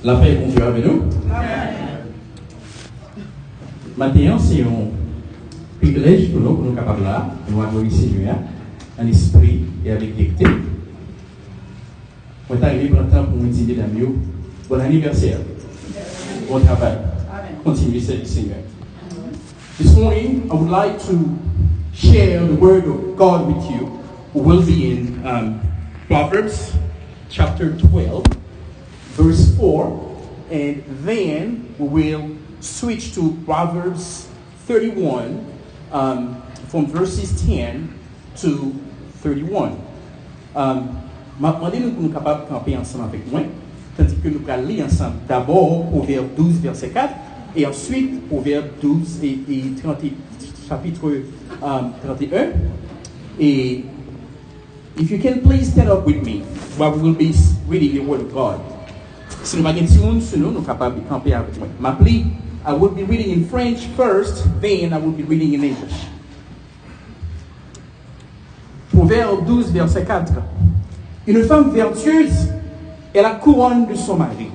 La paix est bon Dieu avec nous. Amen. Maintenant, c'est un privilège pour nous sommes capables là, de nous adorer le Seigneur en esprit et avec vérité. On est arrivé pour le temps pour nous dire, d'amis, bon anniversaire, bon travail. Continue servir le Seigneur. This morning, I would like to share the word of God with you. We will be in Proverbs chapter 12, verse 4, and then we will switch to Proverbs 31, from verses 10 to 31. Ma demandé nous pour nous capables de camper ensemble avec moi, tandis que nous allons lire ensemble d'abord Proverbe 12, verset 4, et ensuite Proverbe 12 et 30, chapitre 31. Et if you can please stand up with me while we will be reading the word of God. Si nous avons un petit monde sur nous, nous sommes capables de camper avec moi. M'appli, I will be reading in French first, then I will be reading in English. Proverbe 12, verset 4. Une femme vertueuse est la couronne de son mari,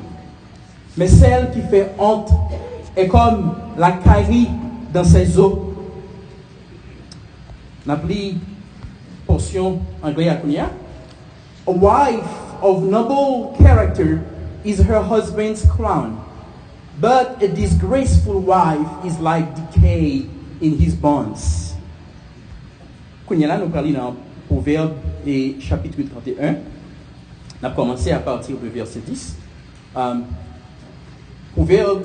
mais celle qui fait honte est comme la carie dans ses eaux. M'appli, portion anglaise à Kounia. A wife of noble character is her husband's crown, but a disgraceful wife is like decay in his bones. Kounia là, nous parlons dans Proverbe et chapitre 31. On a commencé à partir du verset 10. Proverbe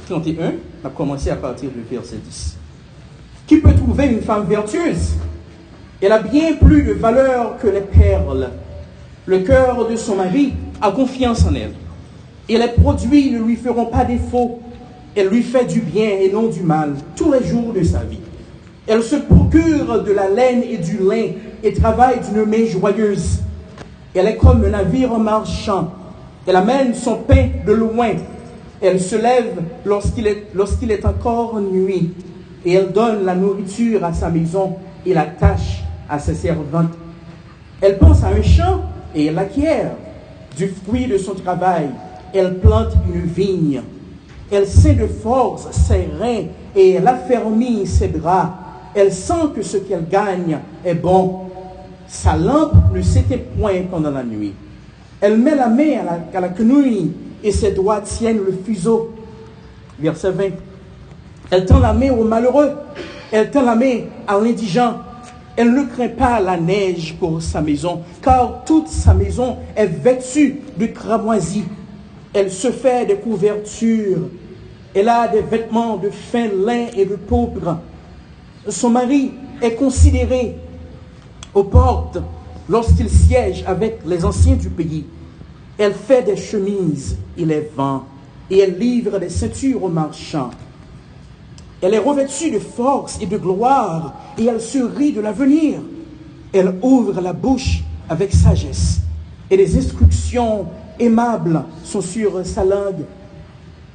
31, on a commencé à partir du verset 10. Qui peut trouver une femme vertueuse? Elle a bien plus de valeur que les perles. Le cœur de son mari a confiance en elle. Et les produits ne lui feront pas défaut. Elle lui fait du bien et non du mal tous les jours de sa vie. Elle se procure de la laine et du lin et travaille d'une main joyeuse. Elle est comme un navire marchand. Elle amène son pain de loin. Elle se lève lorsqu'il est encore nuit. Et elle donne la nourriture à sa maison et la tâche à ses servantes. Elle pense à un champ et elle l'acquiert. Du fruit de son travail, elle plante une vigne. Elle sait de force ses reins et elle affermit ses bras. Elle sent que ce qu'elle gagne est bon. Sa lampe ne s'éteint point pendant la nuit. Elle met la main à la quenouille et ses doigts tiennent le fuseau. Verset 20. Elle tend la main au malheureux. Elle tend la main à l'indigent. Elle ne craint pas la neige pour sa maison, car toute sa maison est vêtue de cramoisie. Elle se fait des couvertures. Elle a des vêtements de fin lin et de pourpre. Son mari est considéré aux portes lorsqu'il siège avec les anciens du pays. Elle fait des chemises et les vend, et elle livre des ceintures aux marchands. Elle est revêtue de force et de gloire, et elle se rit de l'avenir. Elle ouvre la bouche avec sagesse, et les instructions aimables sont sur sa langue.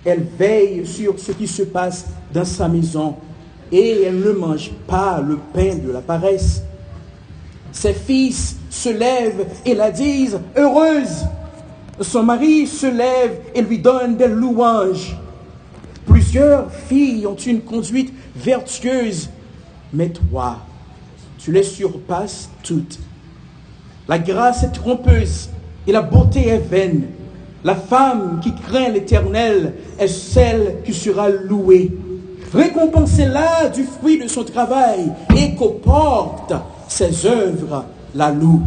Elle veille sur ce qui se passe dans sa maison, et elle ne mange pas le pain de la paresse. Ses fils se lèvent et la disent heureuse. Son mari se lève et lui donne des louanges. Plusieurs filles ont une conduite vertueuse, mais toi, tu les surpasses toutes. La grâce est trompeuse et la beauté est vaine. La femme qui craint l'Éternel est celle qui sera louée. Récompensez-la du fruit de son travail et qu'aux portes ses œuvres la louent.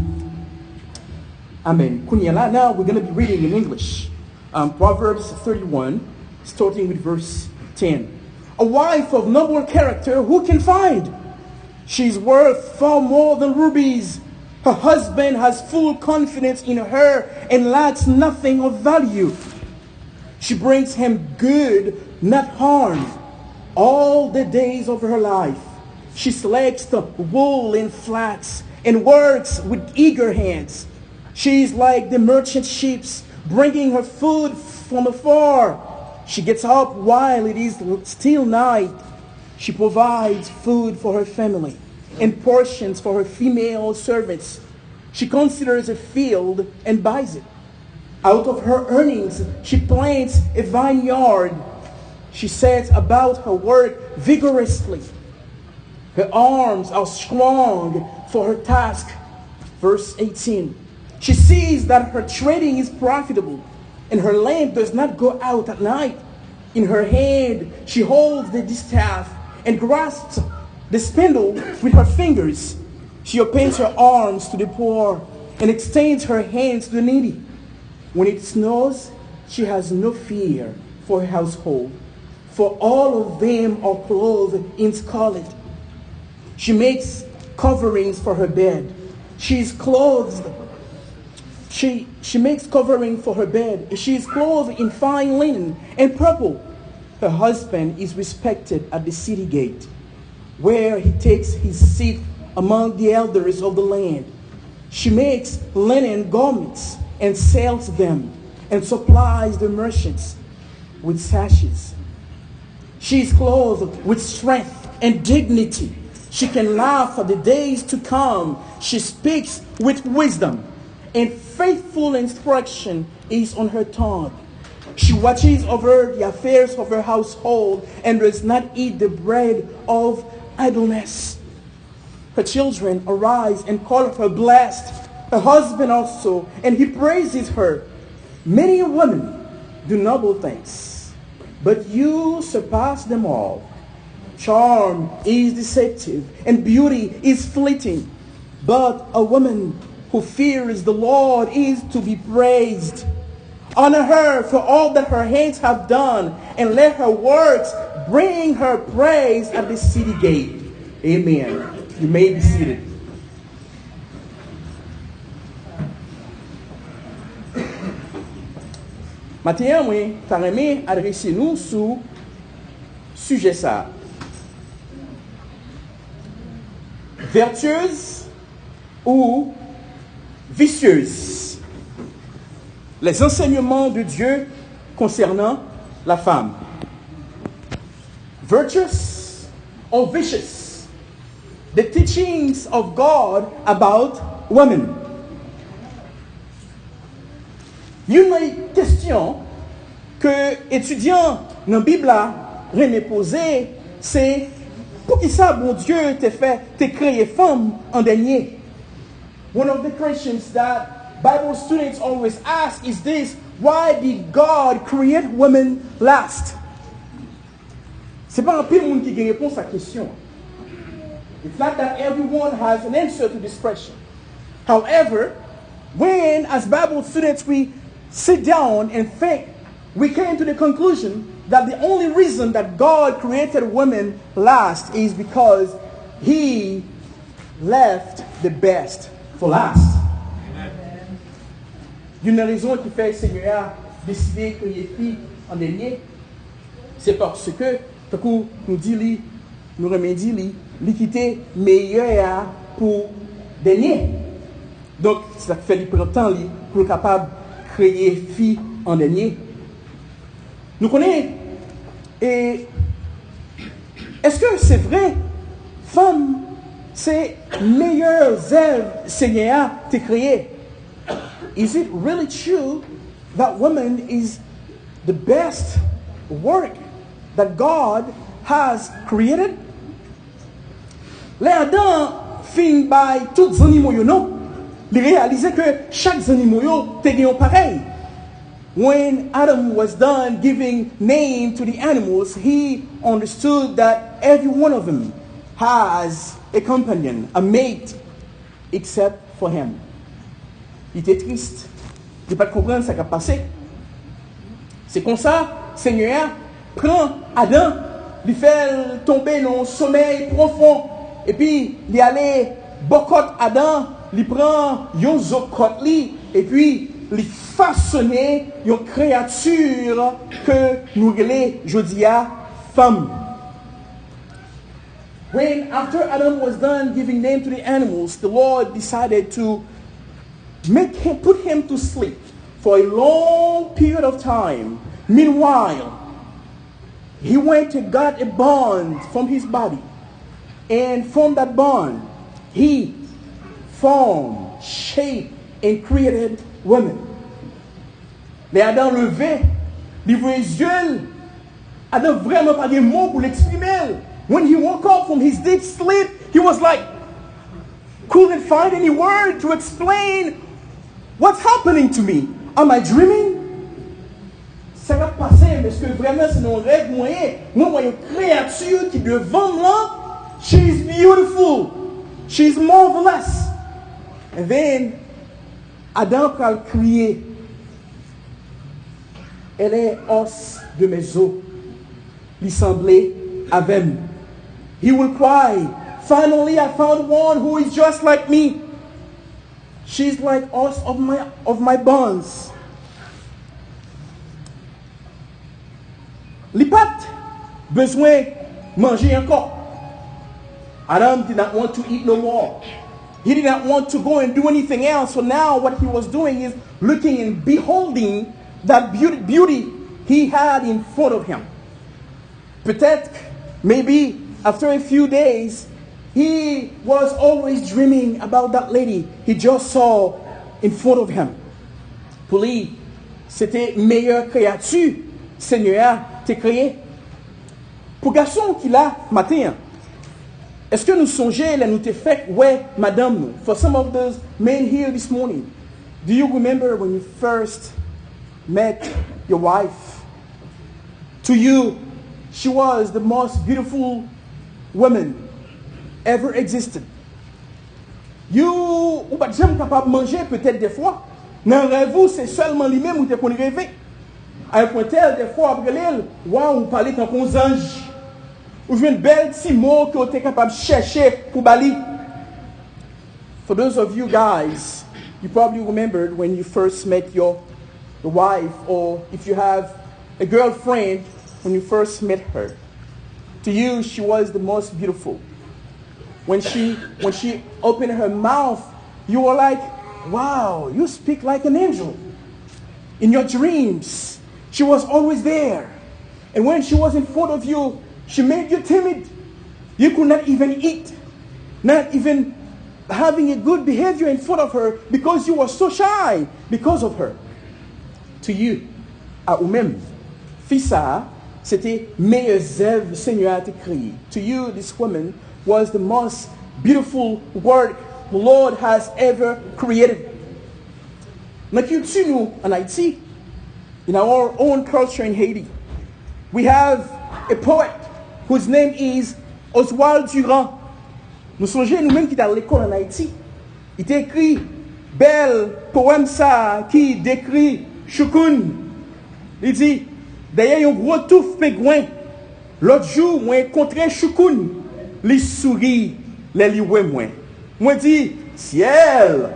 Amen. Kunyala. Now we're going to be reading in English. Proverbs 31, starting with verse 10. A wife of noble character, who can find? She's worth far more than rubies. Her husband has full confidence in her and lacks nothing of value. She brings him good, not harm, all the days of her life. She selects the wool and flax and works with eager hands. She is like the merchant ships, bringing her food from afar. She gets up while it is still night. She provides food for her family and portions for her female servants. She considers a field and buys it. Out of her earnings, she plants a vineyard. She sets about her work vigorously. Her arms are strong for her task. Verse 18. She sees that her trading is profitable, and her lamp does not go out at night. In her hand, she holds the distaff and grasps the spindle with her fingers. She opens her arms to the poor and extends her hands to the needy. When it snows, she has no fear for her household, for all of them are clothed in scarlet. She makes coverings for her bed. She is clothed. She makes covering for her bed. She is clothed in fine linen and purple. Her husband is respected at the city gate, where he takes his seat among the elders of the land. She makes linen garments and sells them, and supplies the merchants with sashes. She is clothed with strength and dignity. She can laugh at the days to come. She speaks with wisdom, and faithful instruction is on her tongue. She watches over the affairs of her household and does not eat the bread of idleness. Her children arise and call her blessed, her husband also, and he praises her. Many women do noble things, but you surpass them all. Charm is deceptive, and beauty is fleeting. But a woman who fears the Lord is to be praised. Honor her for all that her hands have done, and let her works bring her praise at the city gate. Amen. You may be seated. Matin, moi, t'aimerais adresser nous sur sujet ça. Vertueuse ou vicieuse? Les enseignements de Dieu concernant la femme. Virtuous or vicious? The teachings of God about women. Une question que étudiants dans la Bible remet poser, c'est pour qui ça, bon Dieu, t'a créé femme en dernier? One of the questions that Bible students always ask is this: why did God create women last? C'est pas un peu le monde qui a réponse à la question. It's not that everyone has an answer to this question. However, when as Bible students we sit down and think, we came to the conclusion that the only reason that God created women last is because He left the best for last. Une raison qui fait que le Seigneur a décidé de créer filles en dernier, c'est parce que, tout nous dit, nous remédie, l'équité meilleure pour dernier. Donc, ça fait du temps pour être capable de créer filles en dernier. Nous connaissons, et est-ce que c'est vrai, femme, c'est meilleures œuvres Seigneur t'a créé? Is it really true that woman is the best work that God has created? Les Adam fin by tous les animaux, non? Il réalisait que chaque animal était pareil. When Adam was done giving name to the animals, he understood that every one of them has a companion, a mate, except for him. Il était triste. Il ne pas comprendre ce qui a passé. C'est comme ça, Seigneur prend Adam, lui fait tomber dans un sommeil profond, et puis il allait bocot Adam, il prend yon zokot li, et puis il façonner une créature que nous relais jodia femme. When after Adam was done giving name to the animals, the Lord decided to put him to sleep for a long period of time. Meanwhile, he went and got a bond from his body, and from that bond, he formed, shaped, and created women. Les Adam levé, livré les yeux. Adam vraiment pas de mots pour l'exprimer. When he woke up from his deep sleep, he was like, couldn't find any word to explain what's happening to me. Am I dreaming? Ça va passer, mais est-ce que vraiment c'est un rêve moyen? Moi, une créature qui devant moi, she's beautiful. She's marvelous. And then, Adam a crié, elle est os de mes os. Il semblait avec. He will cry, finally I found one who is just like me. She's like us of my bones. Les pattes, besoin manger encore. Adam did not want to eat no more. He did not want to go and do anything else. So now what he was doing is looking and beholding that beauty he had in front of him. Peut-être, maybe after a few days, he was always dreaming about that lady he just saw in front of him. Pour lui, c'était meilleure créature, Seigneur t'a créé. Pour garçon qu'il a matin, est-ce que nous songeons, là nous t'ai fait, ouais, madame nous? For some of those men here this morning, do you remember when you first met your wife? To you, she was the most beautiful woman ever existed. You, ou pas jamais capable de manger peut-être des fois. Dans le rêve, c'est seulement lui-même où tu peux rêver. À un point tel, des fois, après l'île, waouh, on parlait tant qu'on ange. Ou une belle petit mot que tu es capable de chercher pour Bali. For those of you guys, you probably remembered when you first met your wife, or if you have a girlfriend, when you first met her. To you, she was the most beautiful. When she opened her mouth, you were like, wow, you speak like an angel. In your dreams, she was always there. And when she was in front of you, she made you timid. You could not even eat, not even having a good behavior in front of her because you were so shy because of her. To you, à vous-même, fils ça, c'était meilleures œuvres Seigneur t'a créé. To you, this woman was the most beautiful work the Lord has ever created. Dans la culture, nous, en Haïti, in our own culture in Haiti, we have a poet whose name is Oswald Durand. Nous songeons nous-mêmes qui est à l'école en Haïti. Il a écrit bel poème ça qui décrit Choukoun. Il dit, d'ailleurs, un gros touffe pingouin. L'autre jour, moi, rencontré Choukoun. Il sourit, les li ouais moi. Moi dit, ciel,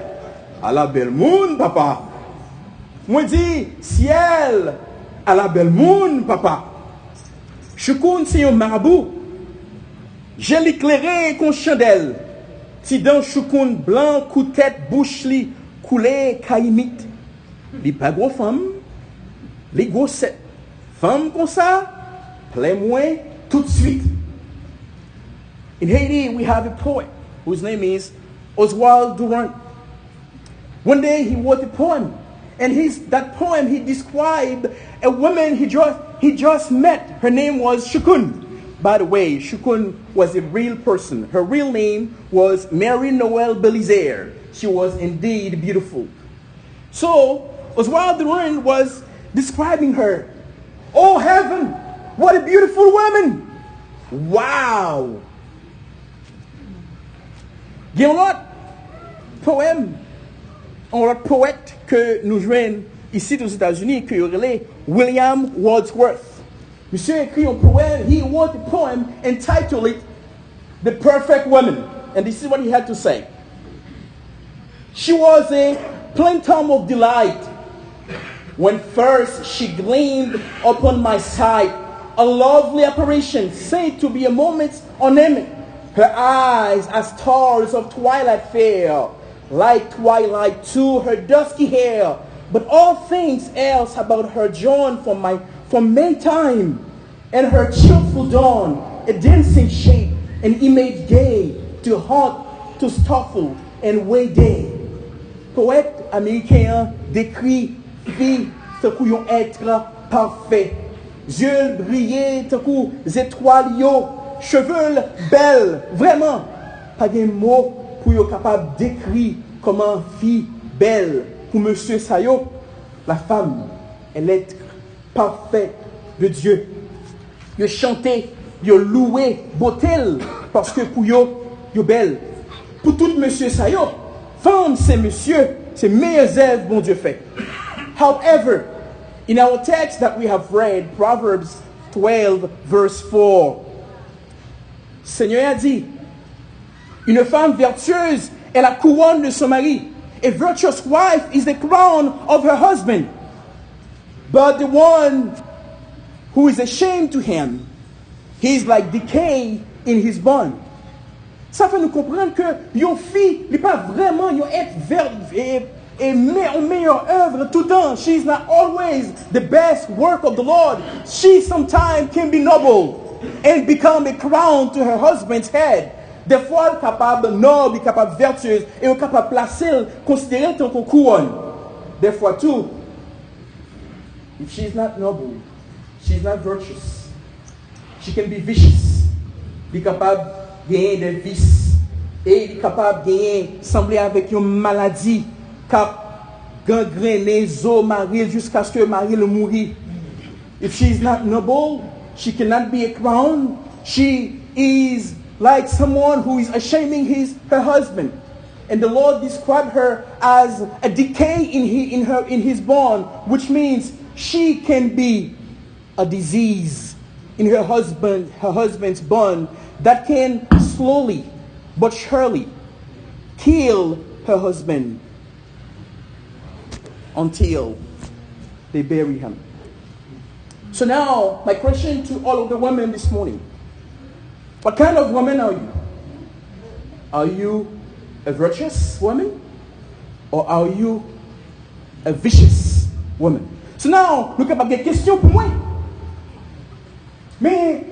à la belle moon, papa. Moi dit, ciel, à la belle moon, papa. Choukoun, c'est un marabout. Je l'éclairé con chandelle. Si dans Choukoun blanc, coup de tête, bouche li, coulé, caïmite. Li pas gros femme, li gros set. Femme comme ça, plaît-moi tout de suite. In Haiti, we have a poet whose name is Oswald Durand. One day he wrote a poem, and that poem he described a woman he just met. Her name was Choukoun. By the way, Choukoun was a real person. Her real name was Mary Noël Belizaire. She was indeed beautiful. So Oswald Durand was describing her. Oh heaven, what a beautiful woman! Wow! Il y a un autre poème, un autre poète que nous jouons ici aux États-Unis, que est William Wordsworth. Monsieur a écrit un poème, he wrote a poem entitled The Perfect Woman. And this is what he had to say. She was a plentum of delight. When first she gleamed upon my sight, a lovely apparition, said to be a moment's ornament. Her eyes as stars of twilight fair, like twilight too her dusky hair. But all things else about her drawn from Maytime, and her cheerful dawn, a dancing shape, an image gay, to haunt, to startle, and way day. Poète américain décrit fille tant qu'on être parfait. Yeux brillés, tant qu'on étoiles, cheveux belles, vraiment. Pas de mots pour être capable d'écrire comment fille belle pour monsieur Sayo. La femme est l'être parfait de Dieu. Yo chanter, yo louer beauté parce que pour yo belle. Pour tout monsieur Sayo, femme c'est monsieur, c'est meilleures œuvres bon Dieu fait. However, in our text that we have read, Proverbs 12 verse 4, Seigneur a dit, une femme vertueuse est la couronne de son mari. A virtuous wife is the crown of her husband. But the one who is ashamed to him, he is like decay in his bone. Ça fait nous comprendre que yon fille n'est pas vraiment yon être en meilleure œuvre tout le temps. She's not always the best work of the Lord. She sometimes can be noble and become a crown to her husband's head. Des fois, elle est capable noble, elle est capable vertueuse, et elle est capable de placer, considérer tant qu'on couronne. Des fois, tout. If she's not noble, she's not virtuous. She can be vicious. Elle est capable de gagner des vices. Et elle est capable de gagner, sembler avec une maladie, cap gangréner, zo, mari, jusqu'à ce que mari le mourit. If she's not noble, she cannot be a crown. She is like someone who is shaming her husband. And the Lord described her as a decay in his bone, which means she can be a disease in her husband's bone that can slowly but surely kill her husband until they bury him. So now, my question to all of the women this morning: what kind of woman are you? Are you a virtuous woman? Or are you a vicious woman? So now, nous sommes capables de questions pour moi. Mais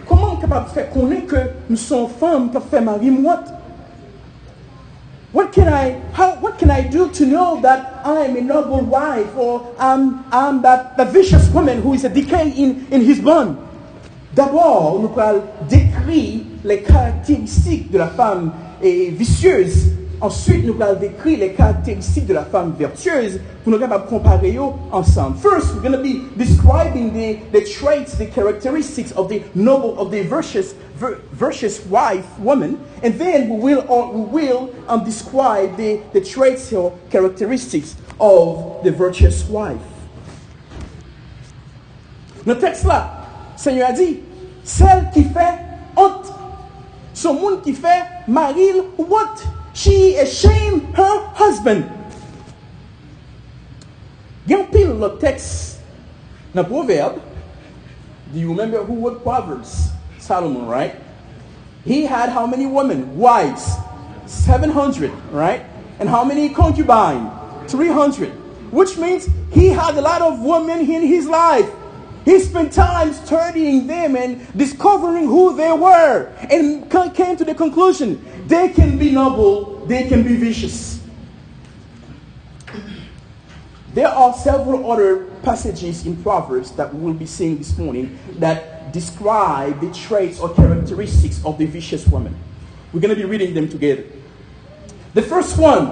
comment on est capable de faire connaître que nous sommes femmes qui ont fait mari moi? What can I do to know that I am a noble wife or I'm that vicious woman who is a decay in his bone? D'abord, nous allons décrire les caractéristiques de la femme vicieuse. Ensuite, nous allons décrire les caractéristiques de la femme vertueuse pour nous capables de comparer ensemble. First, we're going to be describing the traits, the characteristics of the noble, of the virtuous wife, woman, and then we will describe the traits or characteristics of the virtuous wife. Le texte là, Seigneur a dit, celle qui fait honte, ce monde qui fait maril what? She ashamed her husband. Il y a un pile le texte dans Proverbes. Do you remember who wrote Proverbs? Solomon, right? He had how many women? Wives? 700, right? And how many concubines? 300. Which means he had a lot of women in his life. He spent time studying them and discovering who they were, and came to the conclusion, they can be noble, they can be vicious. There are several other passages in Proverbs that we will be seeing this morning that describe the traits or characteristics of the vicious woman. We're going to be reading them together. The first one,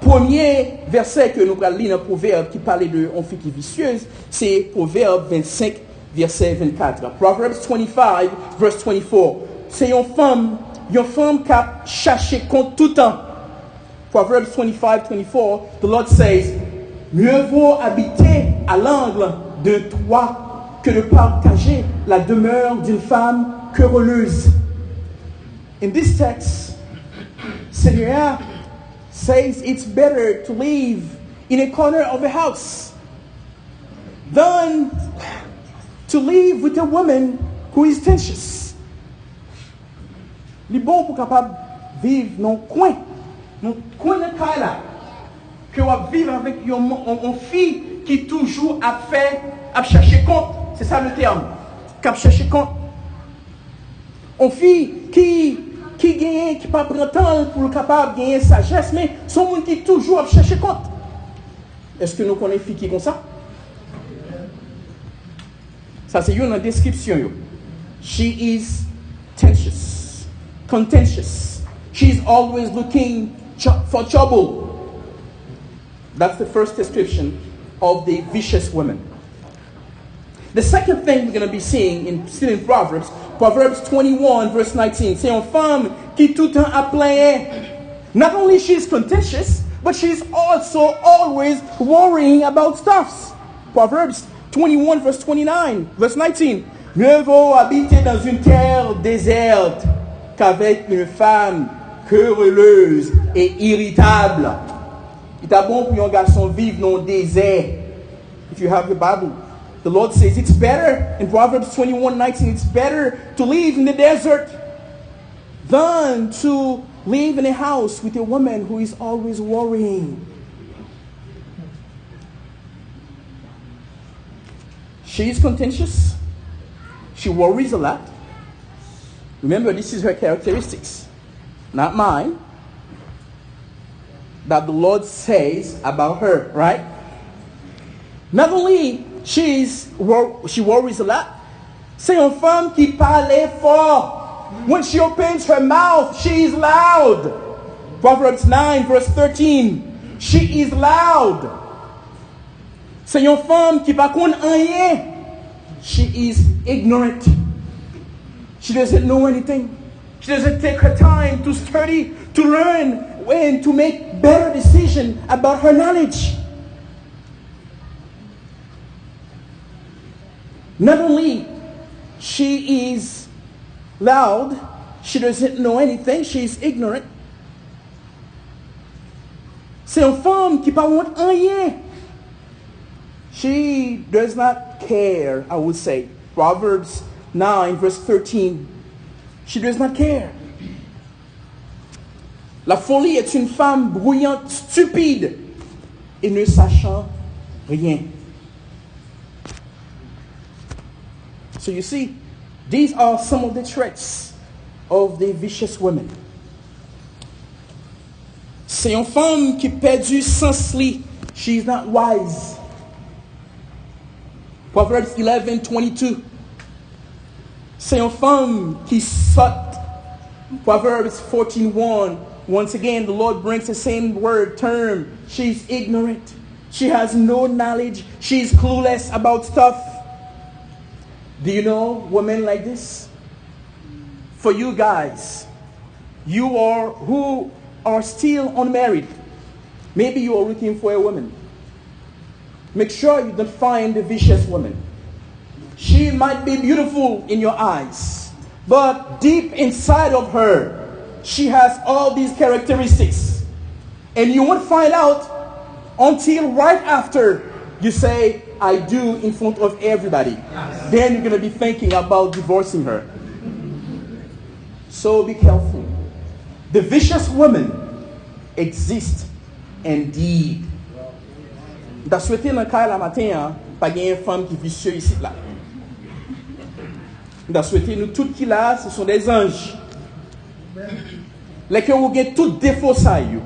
premier verset que nous allons lire dans Proverbe qui parlait de une fille qui est vicieuse, c'est Proverbe 25, verset 24. Proverbs 25, verse 24. C'est une femme qui a cherché compte tout le temps. Proverbs 25, 24, the Lord says, mieux vaut habiter à l'angle d'un toit que de partager la demeure d'une femme querelleuse. In this text, Seigneur says it's better to live in a corner of a house than to live with a woman who is tensious. Il est bon pour capable vivre dans le coin de Kaila, que on vivre avec une fille qui toujours a cherché compte, c'est ça le terme, qui a cherché compte. Une fille qui gagne, qui pas prend temps pour capable gagner sagesse, mais son monde qui toujours a cherché compte. Est-ce que nous connaissons une fille qui est comme ça? Ça, c'est une description. Yo. She is contentious. She's always looking for trouble. That's the first description of the vicious woman. The second thing we're going to be seeing still in Proverbs 21 verse 19. C'est une femme qui tout le temps a plaint. Not only she's contentious, but she's also always worrying about stuffs. Proverbs 21 verse 19. Mieux vaut habiter dans une terre déserte qu'avec une femme querelleuse et irritable. Il est bon pour un garçon vivre dans le désert. If you have the Bible, the Lord says it's better, in Proverbs 21:19, it's better to live in the desert than to live in a house with a woman who is always worrying. She is contentious. She worries a lot. Remember, this is her characteristics, not mine, that the Lord says about her, right? Not only she worries a lot, c'est une femme qui parle fort. When she opens her mouth, she is loud. Proverbs 9 verse 13, she is loud. C'est une femme qui ne connaît rien. She is ignorant. She doesn't know anything. She doesn't take her time to study, to learn, and to make better decisions about her knowledge. Not only she is loud, she doesn't know anything, she is ignorant. C'est une femme qui ne parle rien. She does not care, I would say. Proverbs 9, verse 13. She does not care. La folie est une femme bruyante, stupide, et ne sachant rien. So you see, these are some of the traits of the vicious women. C'est une femme qui perd du sens. She is not wise. Proverbs 11:22. C'est une femme qui saute. Proverbs 14:1. Once again, the Lord brings the same word term. She's ignorant. She has no knowledge. She's clueless about stuff. Do you know women like this? For you guys, who are still unmarried, maybe you are looking for a woman. Make sure you don't find a vicious woman. She might be beautiful in your eyes, but deep inside of her, she has all these characteristics. And you won't find out until right after you say, I do, in front of everybody. Yes. Then you're going to be thinking about divorcing her. So be careful. The vicious women exist indeed. T'as souhaité dans le cas la matin, pas une femme qui est vicieuse ici là. T'as souhaité nous toutes qui là, ce sont des anges. Les que vous avez tout défaut ça yo.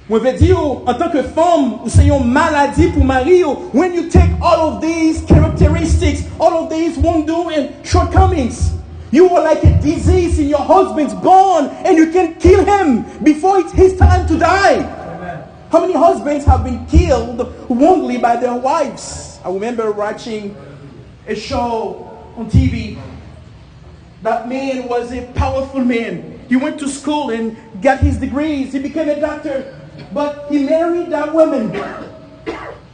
Moi veux dire en tant que femme, c'est une maladie pour mari. When you take all of these characteristics, all of these wrongdoing and shortcomings, you are like a disease in your husband's bone, and you can kill him before it's his time to die. Amen. How many husbands have been killed wrongly by their wives? I remember watching a show on TV. That man was a powerful man. He went to school and got his degrees. He became a doctor. But he married that woman.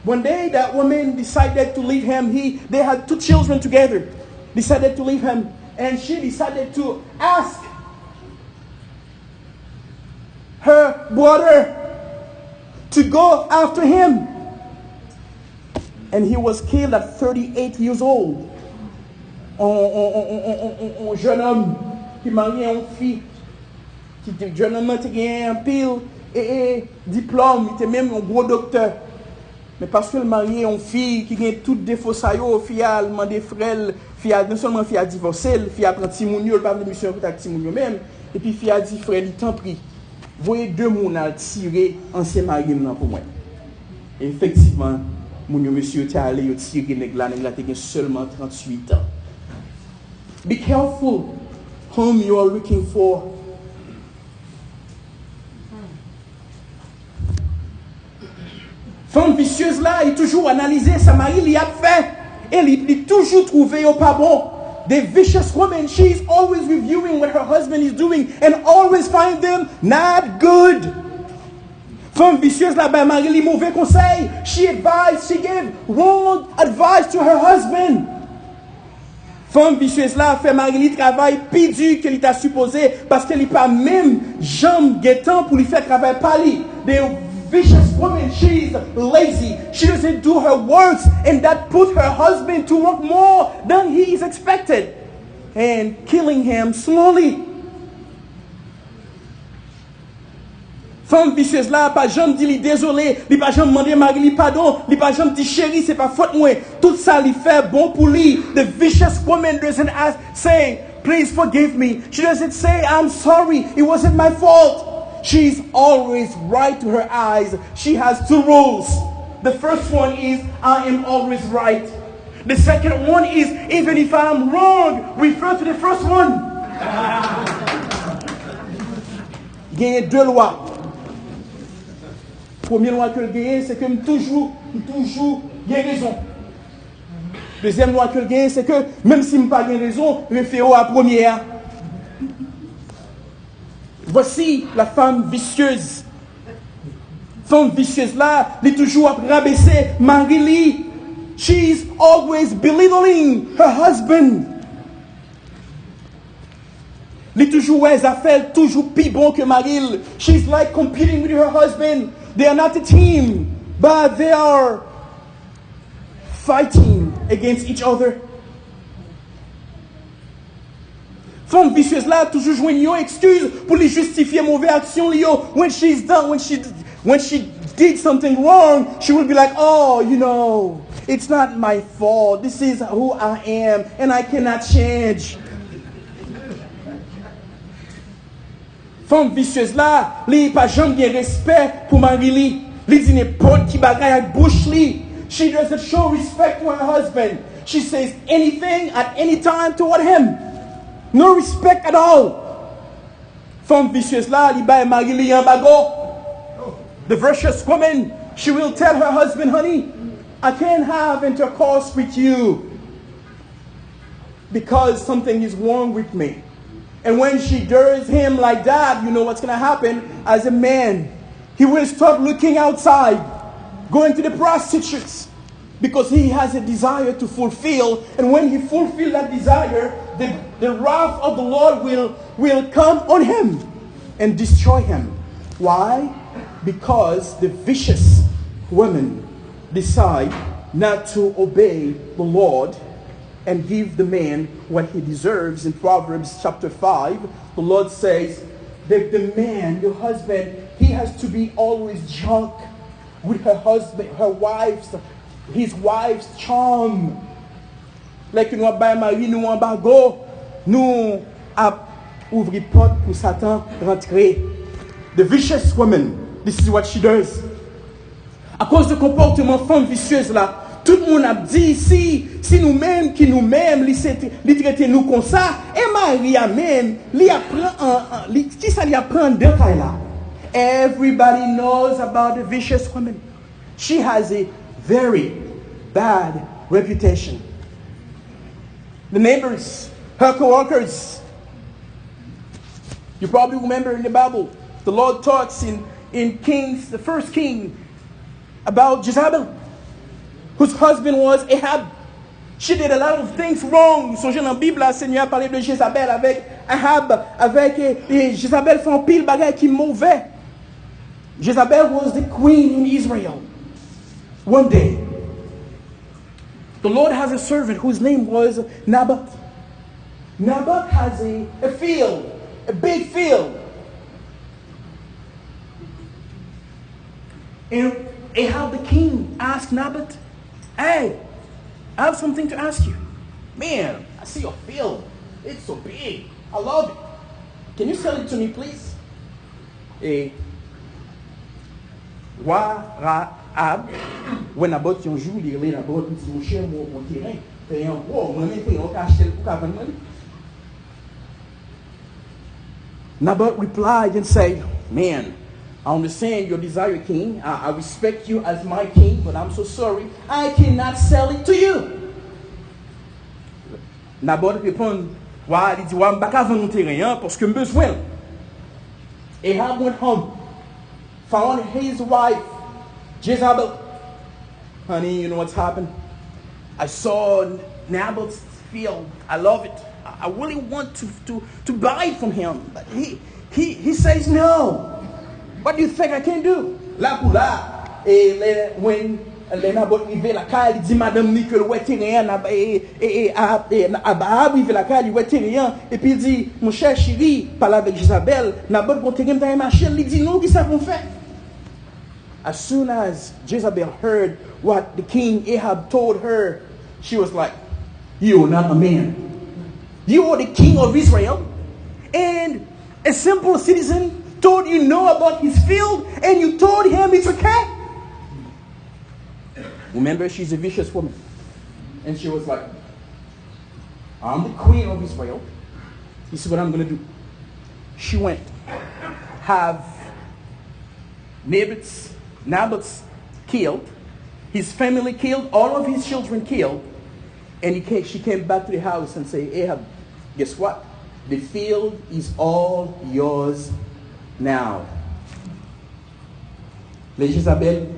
One day, that woman decided to leave him. They had 2 children together. Decided to leave him. And she decided to ask her brother to go after him. And he was killed at 38 years old. Un jeune homme qui mariait une fille. Qui jeune homme qui gagne un pile et diplôme, il était même un gros docteur. Mais parce qu'il mariait une fille qui gagne tout défaut ça yo, fille a demandé frère, fille a non seulement fille a divorcé, fille a pris Timounio, elle pas venir mission avec Timounio même, et puis fille a dit frère, il t'en prie. Voyez 2 moun a tiré ancien mari maintenant pour moi. Et effectivement, Mon monsieur était allé, il tiré nèg la seulement 38 ans. Be careful whom you are looking for. Femme vicieuse là, il toujours analysé sa mari, il a fait. Et il toujours trouvé au pas bon. The vicious woman, she's always reviewing what her husband is doing and always find them not good. Femme vicieuse là, ben mari li mauvais conseil. She gave wrong advice to her husband. Femme vicieuse là, fait mari li travail plus dur que il t'a supposé parce qu'elle n'est pas même jambe guettant pour lui faire travail par lui. The vicious woman, she's lazy. She doesn't do her works, and that put her husband to work more than he is expected and killing him slowly. Femme vicieuse là, pas jamais dit désolé, il pas jamais demander mari li pardon, il pas jamais dit chérie, c'est pas faute moi. Tout ça lui fait bon pour lui. The vicious woman doesn't ask, say, please forgive me. She doesn't say, I'm sorry, it wasn't my fault. She's always right to her eyes. She has two rules. The first one is, I am always right. The second one is, even if I'm wrong, refer to the first one. Il y a deux lois. Première loi que le gagne, c'est que toujours, il y a raison. Deuxième loi que le gagne, c'est que même si je n'ai pas raison, je fais à la première. Voici la femme vicieuse. Femme vicieuse là, elle est toujours à rabaisser Marie-Lee. She's always belittling her husband. Elle est toujours ouais, ça fait toujours plus bon que Marie. She's like competing with her husband. They are not a team, but they are fighting against each other. Femme vicieuse là, toujours jouer une excuse pour lui justifier mauvaise action. When she's done, when she did something wrong, she will be like, oh, you know, it's not my fault. This is who I am, and I cannot change. Femme vicieuse là, li pas jamais bien respect pour Marie-Li. Li dit n'importe qui bagaille avec bouche li. She doesn't show respect to her husband. She says anything at any time toward him. No respect at all. Femme vicieuse là, li baille Marie-Li en bagot. The virtuous woman, she will tell her husband, honey, I can't have intercourse with you because something is wrong with me. And when she does him like that, you know what's going to happen as a man. He will start looking outside, going to the prostitutes, because he has a desire to fulfill. And when he fulfills that desire, the wrath of the Lord will come on him and destroy him. Why? Because the vicious women decide not to obey the Lord and give the man what he deserves. In Proverbs chapter 5, the Lord says that the man, your husband, he has to be always drunk with her husband, his wife's charm. Like nous avons marié, nous en bagot, nous avons ouvert porte pour Satan rentrer. The vicious woman, this is what she does. À cause du comportement femme vicieuse là, tout le monde a dit, si nous-mêmes, qui nous-mêmes, li traiter nous comme ça, et Maria même, li apprend, qui ça li apprend de là? Everybody knows about the vicious woman. She has a very bad reputation. The neighbors, her co-workers. You probably remember in the Bible, the Lord talks in Kings, the first king, about Jezebel, whose husband was Ahab. She did a lot of things wrong. Songez dans la Bible, le Seigneur a parlé de Jézabel avec Ahab, et Jézabel fait un pile bagay qui mauvais. Jezebel was the queen in Israel. One day, the Lord has a servant whose name was Naboth. Naboth has a field, a big field. And Ahab the king asked Naboth, hey, I have something to ask you. Man, I see your field. It's so big. I love it. Can you sell it to me, please? Et roi When Nabot yon jour, il relève Nabot, il dit, mon cher, mon terrain gros, moi-même, terrain, on a acheté pour qu'à vendre. Nabot replied and said, man, I understand your desire, king. I respect you as my king, but I'm so sorry. I cannot sell it to you. Nabot répond, ouais, il dit, ouais, je ne peux pas vendre mon terrain parce que j'ai besoin. Ahab went home, found his wife, Jezebel. Honey, you know what's happened? I saw Naboth's field. I love it. I really want to buy it from him. But he says no. What do you think I can do? Là pour là, when Nabot arrive la caille, il dit madame ni que le terrain Ahab arrive la caille, il terrain et puis il dit mon cher chéri, parle avec Jezabel, Nabot bon terrain dans ma chaîne, il dit nous qui ça qu'on fait? As soon as Jezebel heard what the king Ahab told her, she was like, you are not a man. You are the king of Israel, and a simple citizen told you know about his field, and you told him it's okay. Remember, she's a vicious woman. And she was like, I'm the queen of Israel. This is what I'm going to do. She went, have Naboth killed, his family killed, all of his children killed, and she came back to the house and said, Ahab, guess what? The field is all yours now. Les Jezabel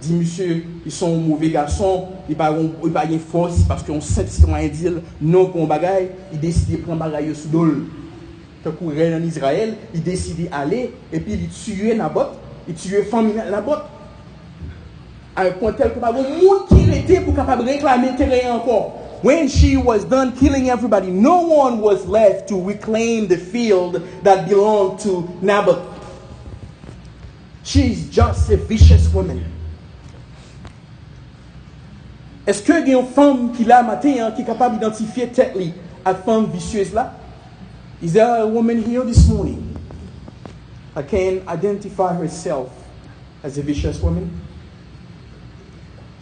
dit, monsieur, ils sont mauvais garçons, ils n'ont pas de force parce qu'on sait que citoyen dit non pour un bagaille, ils décident de prendre un bagaille sous dol. Quand ils sont en Israël, ils décident d'aller et puis ils tuent Naboth, ils tuent famille Naboth. À un point tel que pas de monde qui était pour capable réclamer le terrain encore. When she was done killing everybody, no one was left to reclaim the field that belonged to Naboth. She's just a vicious woman. Est-ce qu'il y a une femme qui l'a matin qui est capable d'identifier tête à femme vicieuse là? Is there a woman here this morning that can identify herself as a vicious woman?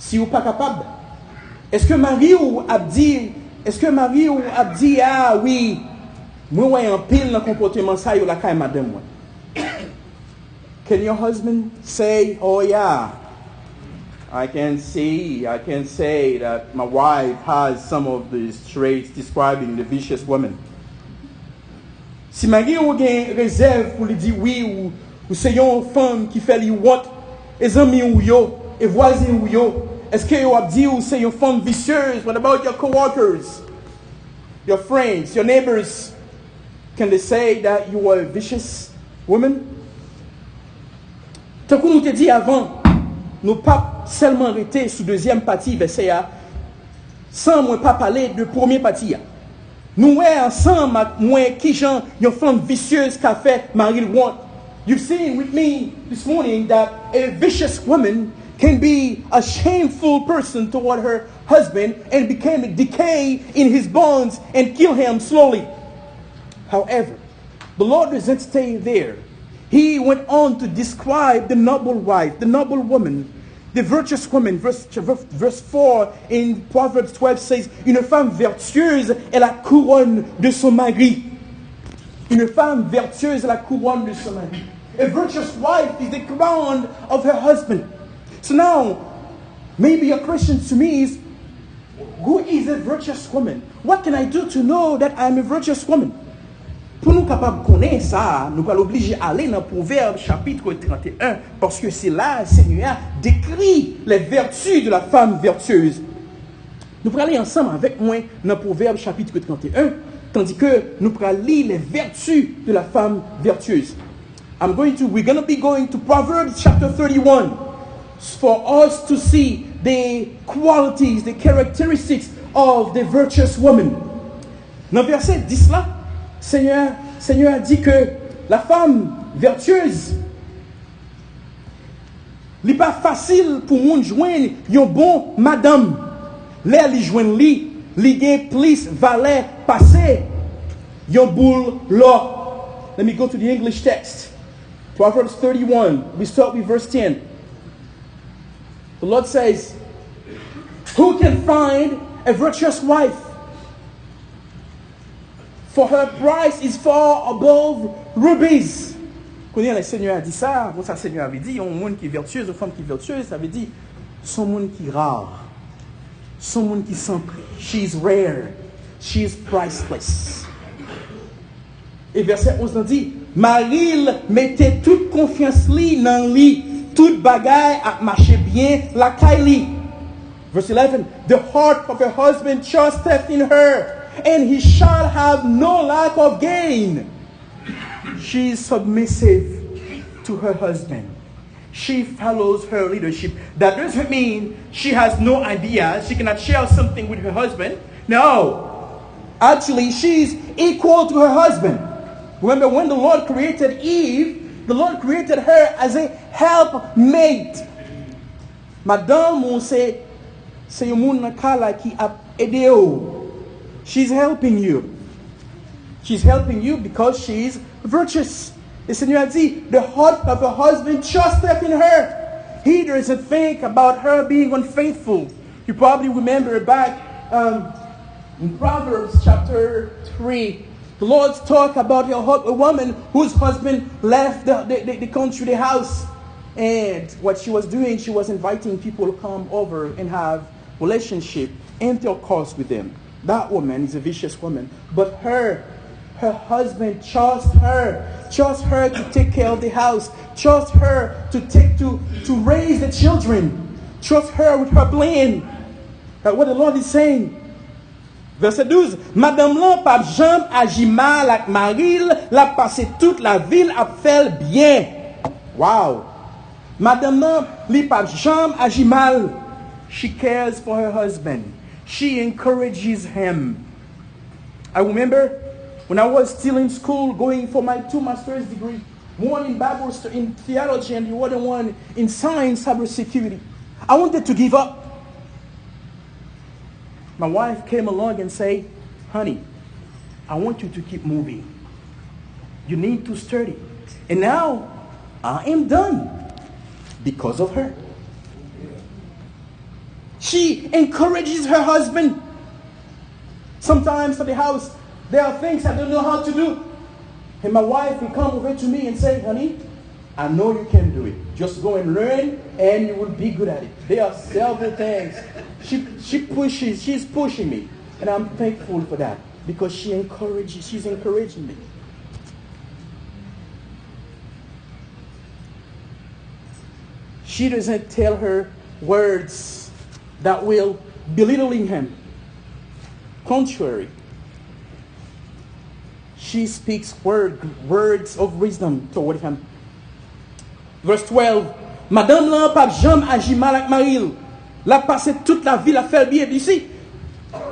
Si vous pas capable, est-ce que Marie ou Abdi, ah oui, moi ouais un pile dans comportement ça yo la caille madame moi. Can your husband say, oh yeah, I can say that my wife has some of the traits describing the vicious woman. Si Marie ou gen réserve pour lui dire oui ou c'est une femme qui fait lui want, les amis ou yo, et voisins ou yo, est-ce que you have dit ou c'est une femme vicieuse? What about your co-workers, your friends, your neighbors? Can they say that you are a vicious woman? Tant que nous te dit avant, nous pas seulement arrêter sous deuxième partie verset A, sans moi pas parler de premier partie. Nous est ensemble moi qui gens une femme vicieuse qu'a fait Marie want. You've seen with me this morning that a vicious woman can be a shameful person toward her husband and become a decay in his bones and kill him slowly. However, the Lord doesn't stay there. He went on to describe the noble wife, the noble woman, the virtuous woman. Verse 4 in Proverbs 12 says, une femme vertueuse est la couronne de son mari. Une femme vertueuse est la couronne de son mari. A virtuous wife is the crown of her husband. So now, maybe a question to me is, who is a virtuous woman? What can I do to know that I'm a virtuous woman? Pour nous capables de connaître ça, nous allons obliger à aller dans Proverbe chapitre 31, parce que c'est là, le Seigneur décrit les vertus de la femme vertueuse. Nous allons aller ensemble avec moi dans Proverbe chapitre 31, tandis que nous allons lire les vertus de la femme vertueuse. We're going to be going to Proverbs chapter 31 for us to see the qualities, the characteristics of the virtuous woman. Dans verset 10 là, Seigneur a dit que la femme vertueuse, il n'est pas facile pour nous joindre un bon madame. Là, il joindre lui, il y a plus valet passé, un boule là. Let me go to the English text. Proverbs 31, we start with verse 10. The Lord says, Who can find a virtuous wife? For her price is far above rubies. Quand le Seigneur a dit ça, le Seigneur avait dit, un monde qui est vertueux, une femme qui est vertueuse, ça veut dire, son monde qui est rare, son monde qui est sans prix. She is rare, she is priceless. Et verset 11 nous dit, Marie mettait toute confiance dans lui, toute bagaille a marché bien la Kylie. Verse 11, the heart of her husband trusteth in her, and he shall have no lack of gain. She is submissive to her husband. She follows her leadership. That doesn't mean she has no ideas. She cannot share something with her husband. No. Actually, she's equal to her husband. Remember, when the Lord created Eve, the Lord created her as a helpmate. Madame, on say you moun kala ki ap ede ou. She's helping you. She's helping you because she's virtuous. Le Seigneur a dit, the heart of her husband trusteth in her. He doesn't think about her being unfaithful. You probably remember back in Proverbs chapter 3, the Lord talked about a woman whose husband left the country, the house. And what she was doing, she was inviting people to come over and have relationship, intercourse with them. That woman is a vicious woman. But her husband trusts her to take care of the house, trusts her to raise the children, trusts her with her plan. That's what the Lord is saying. Verset 12, Madame lan pa jambe agi mal ak Maril, la passe toute la ville a fait bien. Wow. Madame lan li pa jambe agi mal. She cares for her husband. She encourages him. I remember when I was still in school going for my 2 master's degree, one in Bible in theology and the other one in science cybersecurity. I wanted to give up. My wife came along and said, honey, I want you to keep moving. You need to study. And now I am done because of her. She encourages her husband. Sometimes at the house, there are things I don't know how to do. And my wife will come over to me and say, honey, I know you can do it. Just go and learn and you will be good at it. There are several things. She's pushing me. And I'm thankful for that because she's encouraging me. She doesn't tell her words that will belittling him. Contrary. She speaks words of wisdom toward him. Verse 12. Madame lan pa jam agi mal ak Maril. La passe toute la ville a fait bien. You see,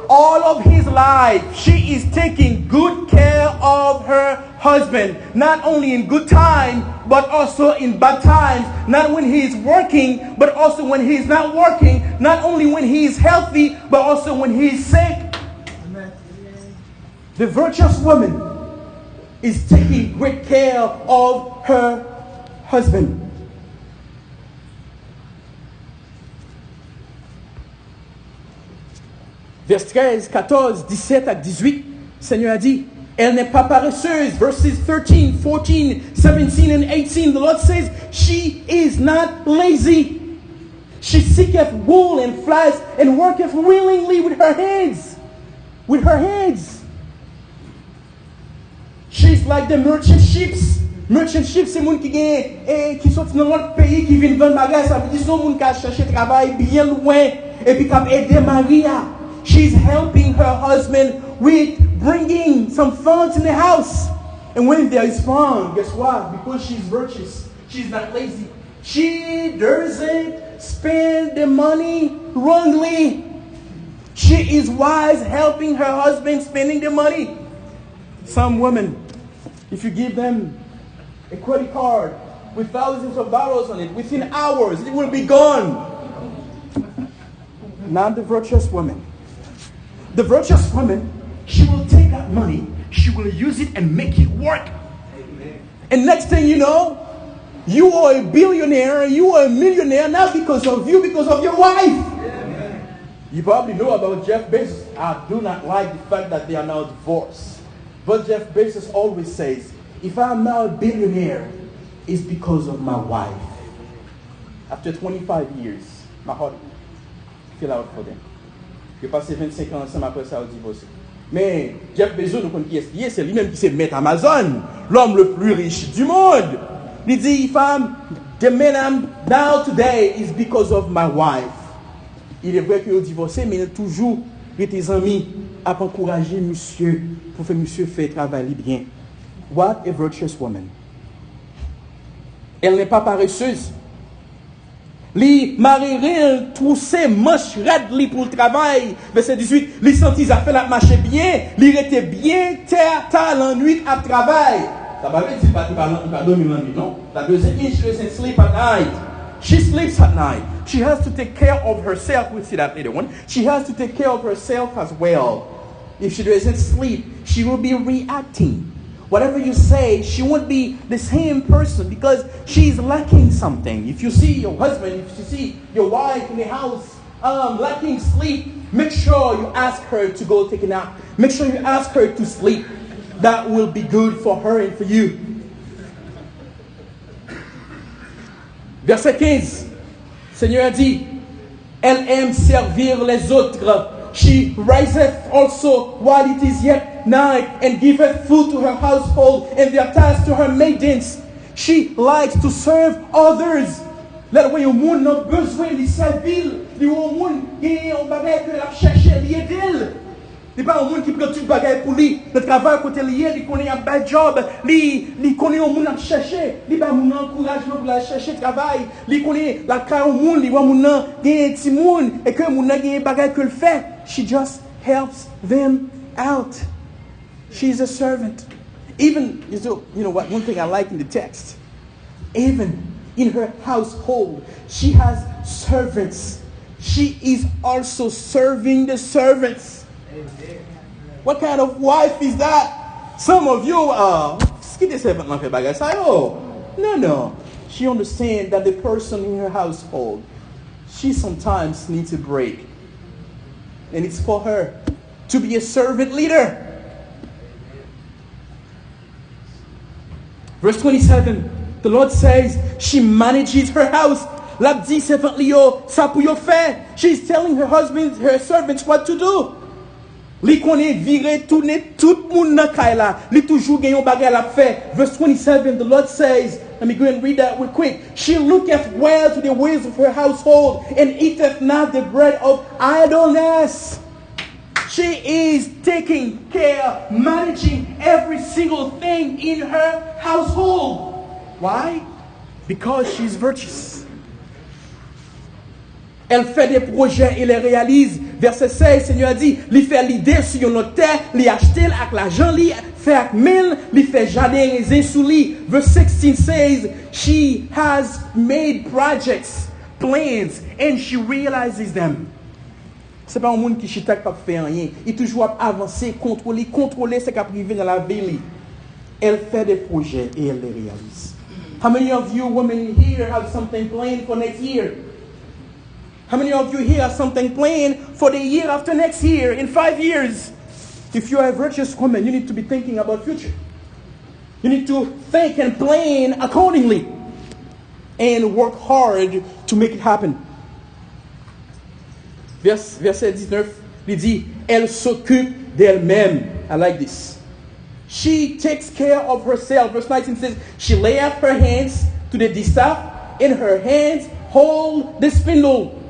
all of his life, she is taking good care of her husband. Not only in good time, but also in bad times. Not when he's working, but also when he's not working. Not only when he's healthy, but also when he's sick. Amen. The virtuous woman is taking great care of her husband. Vers 13, 14, 17 à 18, Seigneur a dit, elle n'est pas paresseuse. Verses 13, 14, 17 and 18, the Lord says, she is not lazy. She seeketh wool and flax and worketh willingly with her hands. With her hands. She's like the merchant ships. Merchant ships, c'est moun qui sont dans l'autre pays, qui viennent vendre bagage. Ça veut dire, c'est moun qui a cherché travail bien loin et puis qui a aidé Maria. She's helping her husband with bringing some funds in the house. And when there is fun, guess what? Because she's virtuous, she's not lazy. She doesn't spend the money wrongly. She is wise, helping her husband spending the money. Some women, if you give them a credit card with thousands of dollars on it, within hours, it will be gone. Not the virtuous woman. The virtuous woman, she will take that money, she will use it and make it work. Amen. And next thing you know, you are a billionaire, you are a millionaire, not because of you, because of your wife. Amen. You probably know about Jeff Bezos. I do not like the fact that they are now divorced. But Jeff Bezos always says, if I'm now a billionaire, it's because of my wife. After 25 years, my heart fell out for them. J'ai passé 25 ans ensemble après ça, au divorcé. Mais Jeff Bezos, nous connaissons qui est, c'est lui-même qui s'est mis Amazon, l'homme le plus riche du monde. Il dit, if I'm the man I'm now today is because of my wife. Il est vrai qu'il est divorcé, mais il a toujours été amis à encourager monsieur pour faire monsieur faire travailler bien. What a virtuous woman. Elle n'est pas paresseuse. Li marierait trousser manche raide li pour le travail. Verset 18, li senti ça fait la marche bien, li était bien terre la nuit à travail. Ça va dire pas dormir la nuit, non. La deuxième, she doesn't sleep at night. She sleeps at night. She has to take care of herself. We'll see that later on. She has to take care of herself as well. If she doesn't sleep, she will be reacting. Whatever you say, she won't be the same person because she's lacking something. If you see your husband, if you see your wife in the house lacking sleep, make sure you ask her to go take a nap. Make sure you ask her to sleep. That will be good for her and for you. Verset 15. Seigneur a dit, elle aime servir les autres. She riseth also while it is yet night, and giveth food to her household, and their tasks to her maidens. She likes to serve others. Là, où yon moun nan besoin de servir, yon moun gen yon bagay que la chercher, li edel. Li pas un moun qui prend tout bagay pour lui. Le travail côté lié, li connaît un bad job, li connaît un moun à chercher, li ba moun encouragement pour la chercher travail, li connaît la ka moun, li wa moun nan gen ti moun et que moun nan gen bagay que le fait. She just helps them out. She's a servant. Even, you know what, one thing I like in the text, even in her household, she has servants. She is also serving the servants. Amen. What kind of wife is that? Some of you are, no. She understands that the person in her household, she sometimes needs a break. And it's for her to be a servant leader. Verse 27, the Lord says she manages her house. L'abdi servant liyo, sa pou yo fait. She's telling her husband, her servants what to do. Li konen vire tourner tout moun nan kay la. Li toujou gen yon bagay la fait. Verse 27, the Lord says, let me go and read that real quick. She looketh well to the ways of her household, and eateth not the bread of idleness. She is taking care, managing every single thing in her household. Why? Because she's virtuous. Elle fait des projets et les réalise. Verset 16, Seigneur a dit, li fait l'idée sur une terre, li achete avec l'argent, li fait avec mille, li fait jardin raisin sous li. Verse 16 says, she has made projects, plans, and she realizes them. C'est pas un monde qui chita pas faire rien. Il toujours avancer, contrôler ce qui a privé dans la vie. Elle fait des projets et elle les réalise. How many of you women here have something planned for next year? How many of you here have something planned for the year after next year, in 5 years? If you are a virtuous woman, you need to be thinking about future. You need to think and plan accordingly and work hard to make it happen. Verset 19, il dit, elle s'occupe d'elle-même. I like this. She takes care of herself. Verse 19 says, she layeth her hands to the distaff, and her hands hold the spindle.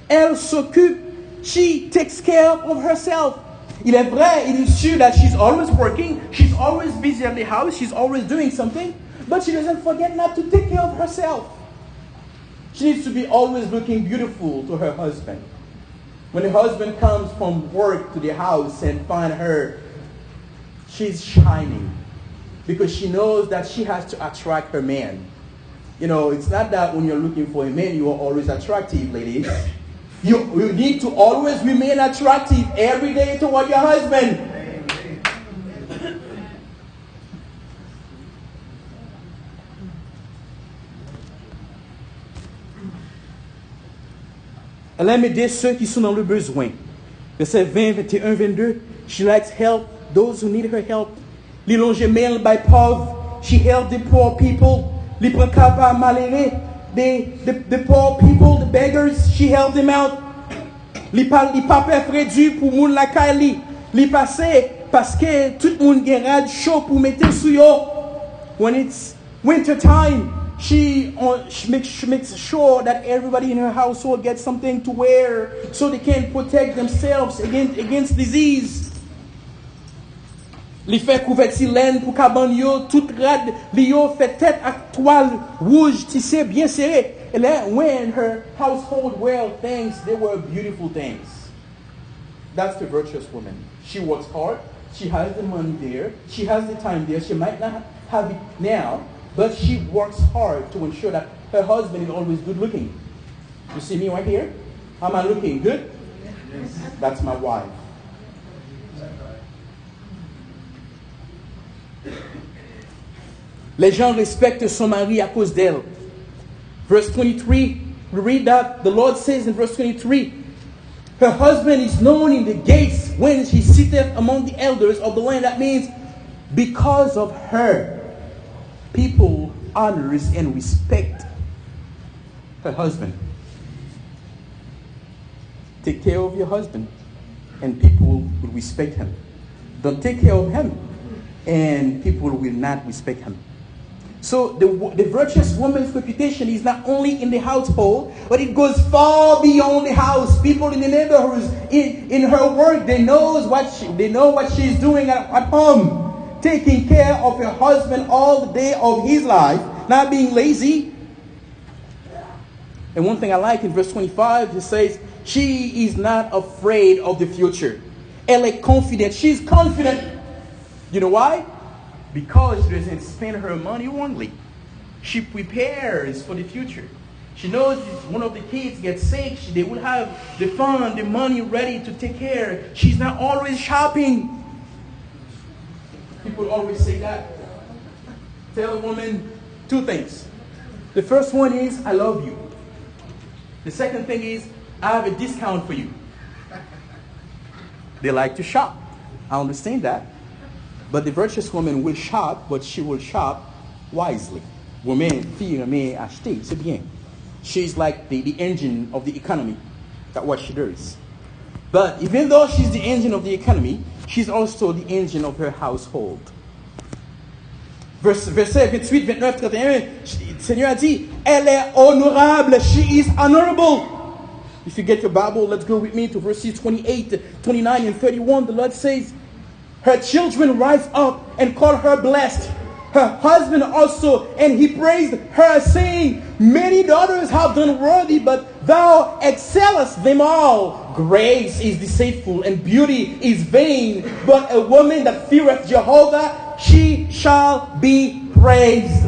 Elle s'occupe. She takes care of herself. Il est vrai, it is true that she's always working, she's always busy at the house, she's always doing something, but she doesn't forget not to take care of herself. She needs to be always looking beautiful to her husband. When the husband comes from work to the house and find her, she's shining because she knows that she has to attract her man. You know, it's not that when you're looking for a man, you are always attractive, ladies. You need to always remain attractive every day toward your husband. Elle aime aider ceux qui sont dans le besoin. Verset 20, 21, 22. She likes help those who need her help. Li longe mail by pauvre. She help the poor people. Li prend capa malheureux. The poor people, the beggars. She help them out. Li pa prédu pour moun la kaili. Li passe parce que tout moun gen rad chaud pour mettre sou yo. When it's winter time, she makes sure that everybody in her household gets something to wear so they can protect themselves against disease. Li fait couverture laine pour caban yo, tout rad, li yo fait tête ak toile rouge tissé bien serré. And then when her household wear things, they were beautiful things. That's the virtuous woman. She works hard. She has the money there. She has the time there. She might not have it now, but she works hard to ensure that her husband is always good looking. You see me right here? Am I looking good? Yes. That's my wife. Les gens respectent son mari à cause d'elle. Verse 23, we read that the Lord says in verse 23, her husband is known in the gates when she sitteth among the elders of the land. That means because of her, people honors and respect her husband. Take care of your husband and people will respect him. Don't take care of him and people will not respect him. So the virtuous woman's reputation is not only in the household, but it goes far beyond the house. People in the neighborhoods, in her work, they know what she's doing at home, taking care of her husband all the day of his life, not being lazy. And one thing I like in verse 25, it says, she is not afraid of the future. Elle est confident. She's confident. You know why? Because she doesn't spend her money wrongly. She prepares for the future. She knows if one of the kids gets sick, they will have the fund, the money ready to take care. She's not always shopping. People always say that. Tell a woman two things. The first one is, I love you. The second thing is, I have a discount for you. They like to shop. I understand that. But the virtuous woman will shop, but she will shop wisely. Woman, fille, mais acheter, c'est bien. She's like the engine of the economy. That's what she does. But even though she's the engine of the economy, she's also the engine of her household. Verset 28, 29, 31, Seigneur a dit, elle est honorable. She is honorable. If you get your Bible, let's go with me to verses 28, 29, and 31. The Lord says, her children rise up and call her blessed. Her husband also, and he praised her, saying, many daughters have done worthy, but thou excellest them all. Grace is deceitful, and beauty is vain. But a woman that feareth Jehovah, she shall be praised.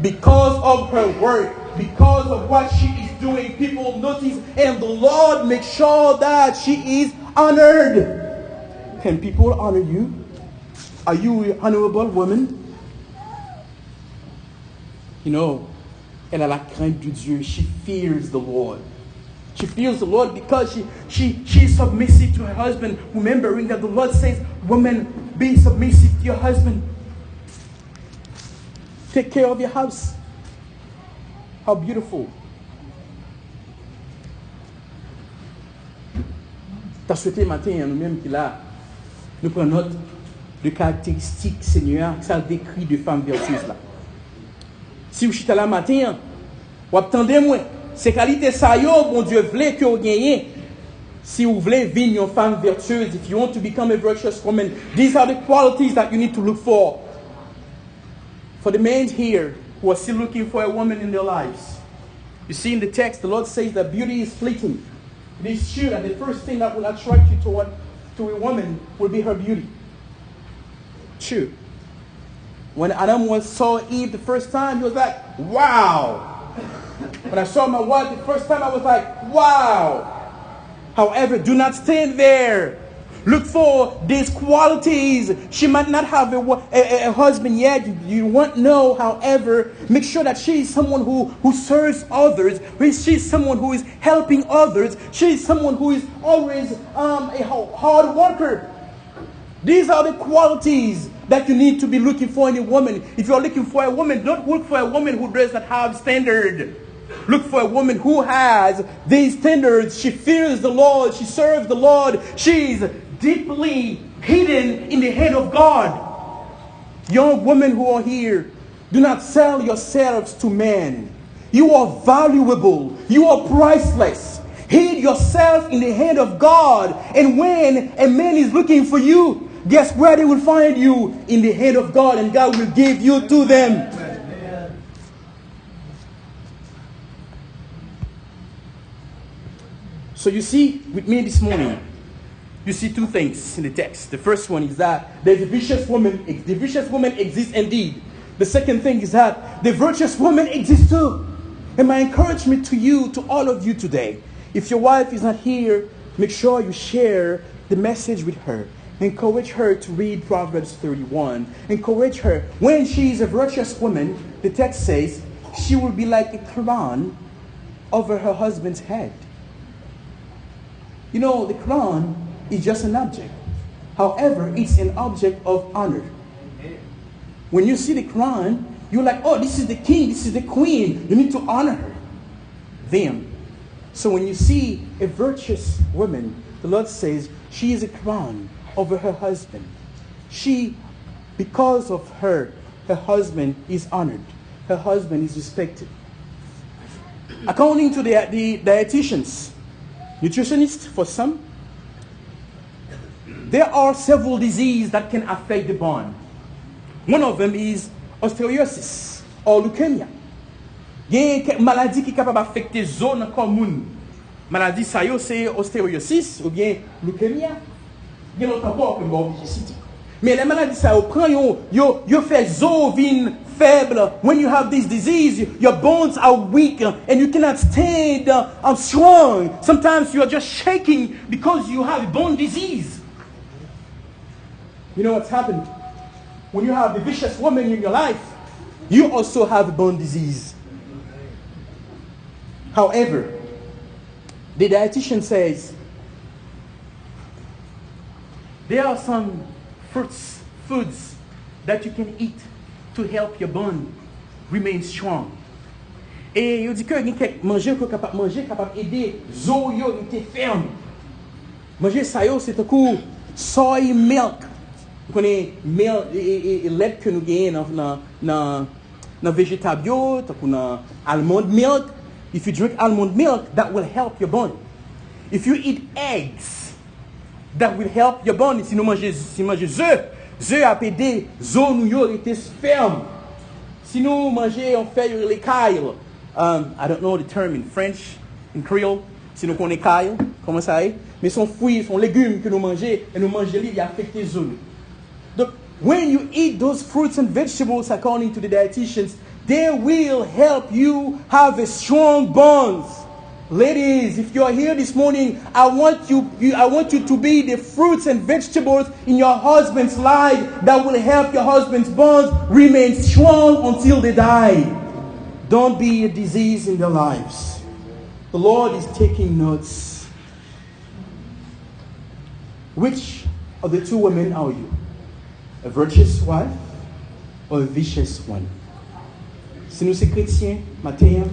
Because of her work, because of what she is doing, people notice, and the Lord makes sure that she is honored. Can people honor you? Are you an honorable woman? You know, elle a la crainte de Dieu. She fears the Lord. She fears the Lord because she is submissive to her husband, remembering that the Lord says, woman, be submissive to your husband. Take care of your house. How beautiful. T'as souhaité matin, nous-mêmes qui là, nous prenons note de caractéristiques, Seigneur, que ça décrit de femmes vertueuses là. Si vous êtes là matin, vous attendez moi, ces qualités ça yo, bon Dieu voulait que vous gagnez. Si vous voulez vivre une femme vertueuse, if you want to become a virtuous woman, these are the qualities that you need to look for. For the men here who are still looking for a woman in their lives, you see in the text, the Lord says that beauty is fleeting. It is true that the first thing that will attract you to a woman will be her beauty. True. When Adam saw Eve the first time, he was like, wow. When I saw my wife the first time, I was like, wow. However, do not stand there Look for these qualities. She might not have a husband yet. You won't know. However, make sure that she is someone who serves others. She is someone who is helping others. She is someone who is always a hard worker. These are the qualities that you need to be looking for in a woman. If you're looking for a woman, don't look for a woman who does not have standard. Look for a woman who has these standards. She fears the Lord. She serves the Lord. She's deeply hidden in the hand of God. Young women who are here, do not sell yourselves to men. You are valuable. You are priceless. Hid yourself in the hand of God. And when a man is looking for you, guess where they will find you? In the hand of God, and God will give you to them. So you see, with me this morning, you see two things in the text. The first one is that there's a vicious woman. The vicious woman exists indeed. The second thing is that the virtuous woman exists too. And my encouragement to you, to all of you today, if your wife is not here, make sure you share the message with her. Encourage her to read Proverbs 31. Encourage her. When she is a virtuous woman, the text says, she will be like a crown over her husband's head. You know, the crown is just an object. However, it's an object of honor. When you see the crown, you're like, oh, this is the king, this is the queen. You need to honor her. Them. So when you see a virtuous woman, the Lord says she is a crown over her husband. She, because of her husband is honored. Her husband is respected. According to the dietitians, nutritionists for some, there are several diseases that can affect the bone. One of them is osteoporosis or leukemia. Il y a une maladie qui est capable d'affecter zone commune. Maladie ça yo c'est osteoporosis ou bien leukemia. Il y a l'autre pas comme obésité. Mais les maladies ça yo prend yo fait zo vin faible. When you have this disease, your bones are weak and you cannot stand strong. Sometimes you are just shaking because you have bone disease. You know what's happened? When you have the vicious woman in your life, you also have bone disease. However, the dietitian says there are some foods that you can eat to help your bone remain strong. Et il dit que manger que capable manger capable aider zo yo était ferme. Manger ça yo c'est un coup soy milk. Vous connaissez milk et lait que nous gagnons dans végétal bio, dans almond milk. If you drink almond milk, that will help your bone. If you eat eggs, that will help your bone. Si nous mangeons œufs a aider zo nous yo était ferme. Si nous mangeons on fait les cailles, I don't know the term in French, in Creole. Si nous connaissons cailles, comment ça est? Mais son fruits, son légumes que nous mangeons et nous mangeons ils affectent les zo. Donc, when you eat those fruits and vegetables, according to the dietitians, they will help you have a strong bones. Ladies, if you are here this morning, I want you to be the fruits and vegetables in your husband's life that will help your husband's bones remain strong until they die. Don't be a disease in their lives. The Lord is taking notes. Which of the two women are you? A virtuous wife or a vicious one? Si nous sommes chrétiens, matin,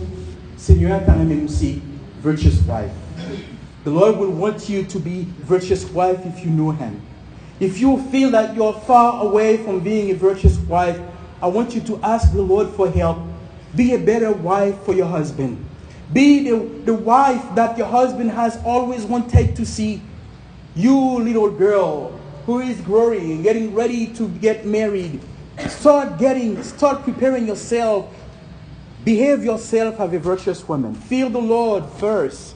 Seigneur t'a aimé nous aussi, virtuous wife. The Lord will want you to be virtuous wife if you know Him. If you feel that you're far away from being a virtuous wife, I want you to ask the Lord for help. Be a better wife for your husband. Be the wife that your husband has always wanted to see. You little girl who is growing and getting ready to get married, start preparing yourself. Behave yourself as a virtuous woman. Fear the Lord first.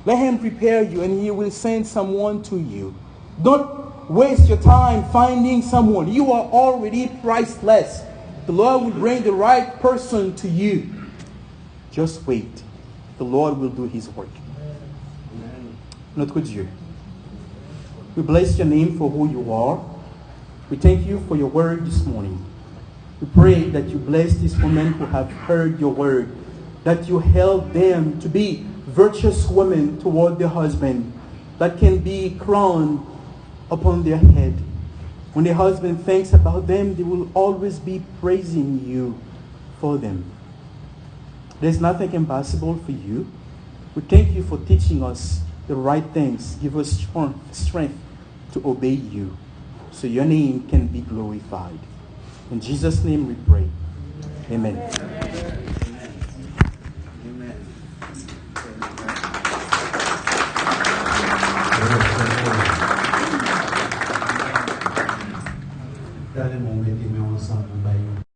Let Him prepare you and He will send someone to you. Don't waste your time finding someone. You are already priceless. The Lord will bring the right person to you. Just wait. The Lord will do His work. Notre Dieu, We bless your name for who you are. We thank you for your word this morning. We pray that you bless these women who have heard your word, that you help them to be virtuous women toward their husband, that can be crowned upon their head. When their husband thinks about them, they will always be praising you for them. There's nothing impossible for you. We thank you for teaching us the right things. Give us strength to obey you so your name can be glorified. In Jesus' name we pray. Amen.